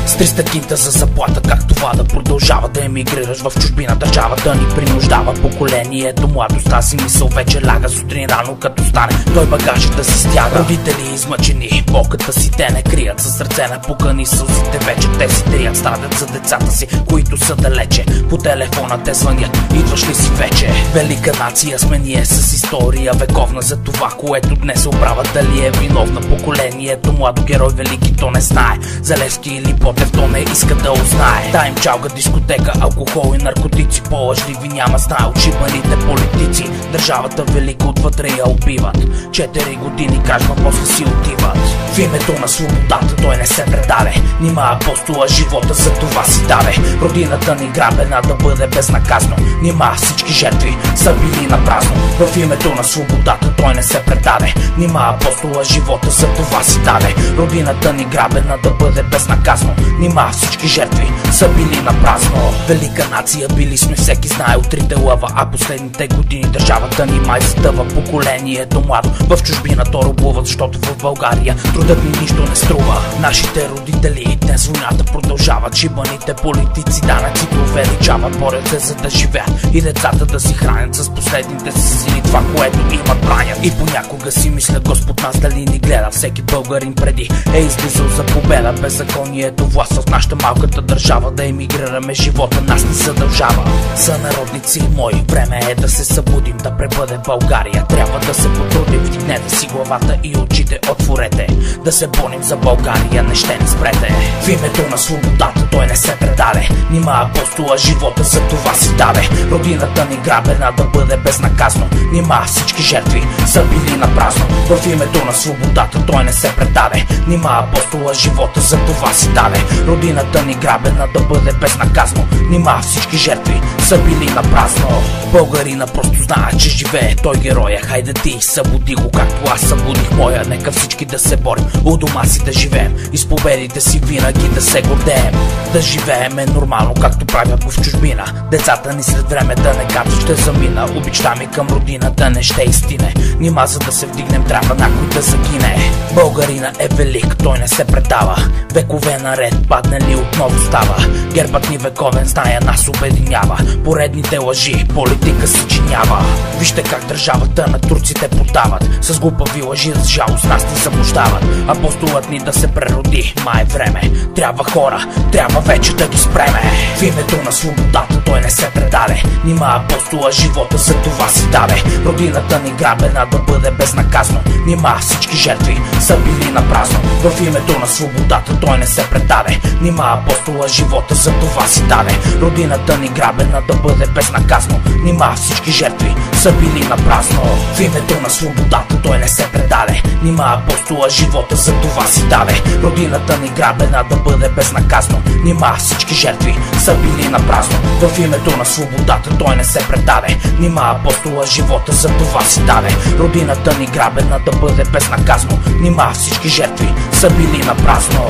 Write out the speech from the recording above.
С 300 кинта за заплата, как това да продължава да емигрираш в чужбина? Държавата ни принуждава, поколението младост. Тази мисъл вече ляга сутрин рано, като стане той багажите си стяга. Родители измъчени, болката си те не крият, със сърце напукани сълзите вече те си трият. Страдат за децата си, които са далече, по телефона те звънят: идваш ли си вече? Велика нация сме ние с история вековна за това, което днес оправа. Дали е виновна поколението младо, герой велики то не знае. За Левски или Ботев то не иска да узнае. Та им чалга дискотека, алкохол и наркотици, по-лъжливи няма знае от шибаните политици. Държавата велика отвътре я убиват, 4 години кражба, после си отиват. В името на свободата той не се предаде, нима апостола живота за това си даде. Родината ни грабена да бъде безнаказано, нима всички жертви са били на празно. В името на свободата той не се предаде, нима апостола живота за това си даде. Родината ни грабена да бъде безнаказано, нима всички жертви са били на празно. Велика нация били сме, всеки знае утрите лъва, а последните години държавата ни май затъва. Поколението младо в чужбина то рубуват, защото в България трудът ни нищо не струва. Нашите родители днес войната продължават, шибаните политици данъците увеличават, борят се за да живеят и децата да си хранят с последните си сили това, което имат бранят. И понякога си мисля Господ нас дали ни гледа, всеки българин преди е излизал за победа. Беззаконието власт в нашата малката държава, да емигрираме живота нас ни задължава. Сънародници мои, време е да се събудим, да пребъде България. Трябва да се потрудим, вдигнете си главата и очите отворете, да се борим за България, не ще ни спрете. В името на свободата той не се предаде, нима апостола живота за това си даде. Родината ни грабена да бъде безнаказано, нима всички жертви са били на празно. В името на свободата той не се предаде, нима апостола живота за това си даде. Родината ни грабена да бъде безнаказано, нима всички жертви са били на празно. Българина просто знае, че живее той героя. Хайде ти събуди го, както аз събудих моя. Нека всички да се борим, у дома си да живеем и с победите си винаги да се гордеем. Да живеем е нормално, както правят го в чужбина. Децата ни след време да не казват ще замина. Обичта ми към родината не ще изтине, нима за да се вдигнем трябва някой да загине. Българина е велик, той не се предава, векове наред паднали отново става. Гербът ни вековен знае нас обединява, поредните лъжи политика се чинява. Вижте как държавата на турците подават, с глупави лъжи с жалост нас ни заблуждават. Апостолът ни да се прероди, май време, трябва хора, трябва вече да ги спреме. В името на свободата той не се предаде, нима апостола живота за това си даде. Родината ни грабена да бъде безнаказано, нима всички жертви са били на празно. В името на свободата той не се предаде, нима апостола живота за това си даде. Родината ни грабена да бъде безнаказано, нима всички жертви са били на празно. В името на свободата той не се предаде, нима апостола живота за това си даде. Родината ни грабена да бъде безнаказано, нима всички жертви са били на празно. В името на свободата той не се предаде, нима апостола живота за това си даде. Родината ни грабена да бъде безнаказано, нима всички жертви са били на празно.